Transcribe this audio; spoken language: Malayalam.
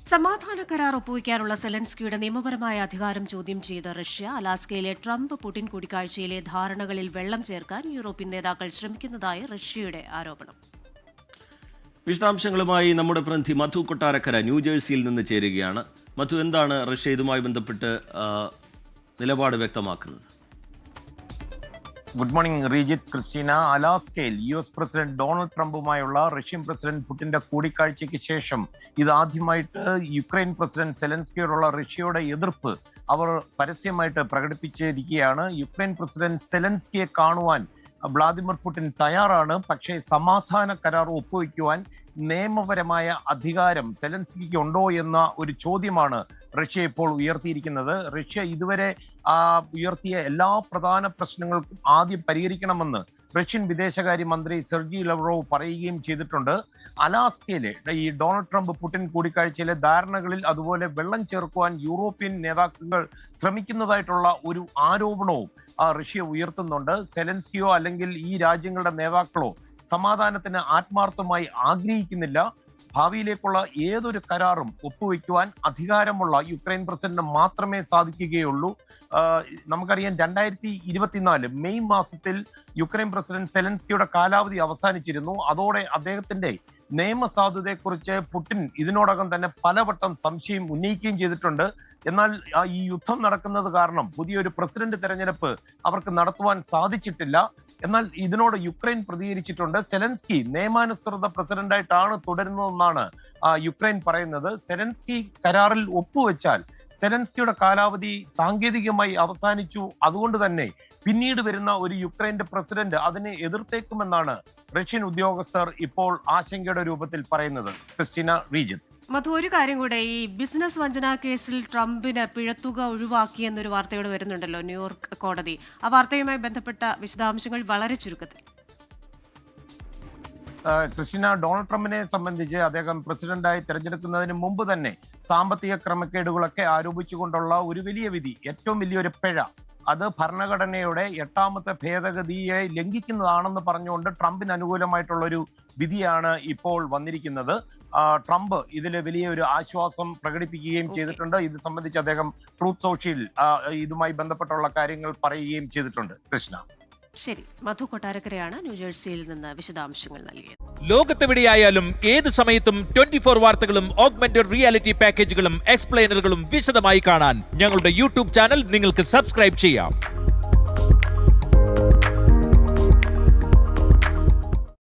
സമാധാന കരാർ ഒപ്പുവയ്ക്കാനുള്ള സെലൻസ്കിയുടെ നിയമപരമായ അധികാരം ചോദ്യം ചെയ്ത റഷ്യ അലാസ്കയിലെ ട്രംപ് പുടിൻ കൂടിക്കാഴ്ചയിലെ ധാരണകളിൽ വെള്ളം ചേർക്കാൻ യൂറോപ്യൻ നേതാക്കൾ ശ്രമിക്കുന്നതായി റഷ്യയുടെ ആരോപണം. വിശദാംശങ്ങളുമായി നമ്മുടെ പ്രതിനിധി മധു കൊട്ടാരക്കര ന്യൂജേഴ്സിയിൽ നിന്ന് ചേരുകയാണ്. മധു, എന്താണ് റഷ്യ ഇതുമായി ബന്ധപ്പെട്ട് നിലപാട് വ്യക്തമാക്കുന്നത്? Good morning Rejith, Christina. അലാസ്കയിൽ US പ്രസിഡന്റ് ഡൊണാൾഡ് ട്രംപുമായുള്ള റഷ്യൻ പ്രസിഡന്റ് പുടിന്റെ കൂടിക്കാഴ്ചയ്ക്ക് ശേഷം ഇതാദ്യമായിട്ട് യുക്രൈൻ പ്രസിഡന്റ് സെലൻസ്കിയോടുള്ള റഷ്യയുടെ എതിർപ്പ് അവർ പരസ്യമായിട്ട് പ്രകടിപ്പിച്ചിരിക്കുകയാണ്. യുക്രൈൻ പ്രസിഡന്റ് സെലൻസ്കിയെ കാണുവാൻ വ്ളാദിമിർ പുടിൻ തയ്യാറാണ്. പക്ഷേ സമാധാന കരാർ ഒപ്പുവയ്ക്കുവാൻ നിയമപരമായ അധികാരം സെലൻസ്കിക്ക് ഉണ്ടോ എന്ന ഒരു ചോദ്യമാണ് റഷ്യ ഇപ്പോൾ ഉയർത്തിയിരിക്കുന്നത്. റഷ്യ ഇതുവരെ ഉയർത്തിയ എല്ലാ പ്രധാന പ്രശ്നങ്ങൾക്കും ആദ്യം പരിഹരിക്കണമെന്ന് റഷ്യൻ വിദേശകാര്യമന്ത്രി സെർജി ലവ്റോവ് പറയുകയും ചെയ്തിട്ടുണ്ട്. അലാസ്കയിലെ ഈ ഡൊണാൾഡ് ട്രംപ് പുടിൻ കൂടിക്കാഴ്ചയിലെ ധാരണകളിൽ അതുപോലെ വെള്ളം ചേർക്കുവാൻ യൂറോപ്യൻ നേതാക്കൾ ശ്രമിക്കുന്നതായിട്ടുള്ള ഒരു ആരോപണവും റഷ്യ ഉയർത്തുന്നുണ്ട്. സെലൻസ്കിയോ അല്ലെങ്കിൽ ഈ രാജ്യങ്ങളുടെ നേതാക്കളോ സമാധാനത്തിന് ആത്മാർത്ഥമായി ആഗ്രഹിക്കുന്നില്ല. ഭാവിയിലേക്കുള്ള ഏതൊരു കരാറും ഒപ്പുവെക്കുവാൻ അധികാരമുള്ള യുക്രൈൻ പ്രസിഡന്റിന് മാത്രമേ സാധിക്കുകയുള്ളൂ. നമുക്കറിയാം 2024 മെയ് മാസത്തിൽ യുക്രൈൻ പ്രസിഡന്റ് സെലൻസ്കിയുടെ കാലാവധി അവസാനിച്ചിരുന്നു. അതോടെ അദ്ദേഹത്തിന്റെ നിയമസാധുതയെക്കുറിച്ച് പുടിൻ ഇതിനോടകം തന്നെ പലവട്ടം സംശയം ഉന്നയിക്കുകയും ചെയ്തിട്ടുണ്ട്. എന്നാൽ ഈ യുദ്ധം നടക്കുന്നത് കാരണം പുതിയൊരു പ്രസിഡന്റ് തെരഞ്ഞെടുപ്പ് അവർക്ക് നടത്തുവാൻ സാധിച്ചിട്ടില്ല. എന്നാൽ ഇതിനോട് യുക്രൈൻ പ്രതികരിച്ചിട്ടുണ്ട്. സെലൻസ്കി നിയമാനുസൃത പ്രസിഡന്റായിട്ടാണ് തുടരുന്നതെന്നാണ് യുക്രൈൻ പറയുന്നത്. സെലൻസ്കി കരാറിൽ ഒപ്പുവെച്ചാൽ സെലൻസ്കിയുടെ കാലാവധി സാങ്കേതികമായി അവസാനിച്ചു. അതുകൊണ്ട് തന്നെ പിന്നീട് വരുന്ന ഒരു യുക്രൈന്റെ പ്രസിഡന്റ് അതിനെ എതിർത്തേക്കുമെന്നാണ് റഷ്യൻ ഉദ്യോഗസ്ഥർ ഇപ്പോൾ ആശങ്കയുടെ രൂപത്തിൽ പറയുന്നത്. ക്രിസ്റ്റീന, റീജിത്ത്. മധു, ഒരു കാര്യം കൂടെ, ഈ ബിസിനസ് വഞ്ചന കേസിൽ ട്രംപിന് പിഴത്തുക ഒഴിവാക്കിയെന്നൊരു വാർത്തയോട് വരുന്നുണ്ടല്ലോ ന്യൂയോർക്ക് കോടതി. ആ വാർത്തയുമായി ബന്ധപ്പെട്ട വിശദാംശങ്ങൾ വളരെ ചുരുക്കത്തിൽ. ക്രിസ്റ്റീന, ഡൊണാൾഡ് ട്രംപിനെ സംബന്ധിച്ച് അദ്ദേഹം പ്രസിഡന്റായി തെരഞ്ഞെടുക്കുന്നതിന് മുമ്പ് തന്നെ സാമ്പത്തിക ക്രമക്കേടുകളൊക്കെ ആരോപിച്ചുകൊണ്ടുള്ള ഒരു വലിയ വിധി, ഏറ്റവും വലിയൊരു പിഴ, അത് ഭരണഘടനയുടെ 8ാമത്തെ ഭേദഗതിയെ ലംഘിക്കുന്നതാണെന്ന് പറഞ്ഞുകൊണ്ട് ട്രംപിന് അനുകൂലമായിട്ടുള്ള ഒരു വിധിയാണ് ഇപ്പോൾ വന്നിരിക്കുന്നത്. ട്രംപ് ഇതിൽ വലിയൊരു ആശ്വാസം പ്രകടിപ്പിക്കുകയും ചെയ്തിട്ടുണ്ട്. ഇത് സംബന്ധിച്ച് അദ്ദേഹം ട്രൂത്ത് സോഷ്യൽ ഇതുമായി ബന്ധപ്പെട്ടുള്ള കാര്യങ്ങൾ പറയുകയും ചെയ്തിട്ടുണ്ട്. കൃഷ്ണ. ശരി, മധു കൊട്ടാരക്കരയാണ് ന്യൂജേഴ്സിയിൽ നിന്ന് വിശദാംശങ്ങൾ നൽകിയത്. ലോകത്തെവിടെയായാലും ഏത് സമയത്തും 24 വാർത്തകളും ഓഗ്മെന്റഡ് റിയാലിറ്റി പാക്കേജുകളും എക്സ്പ്ലെയിനറുകളും വിശദമായി കാണാൻ ഞങ്ങളുടെ യൂട്യൂബ് ചാനൽ നിങ്ങൾക്ക് സബ്സ്ക്രൈബ് ചെയ്യാം.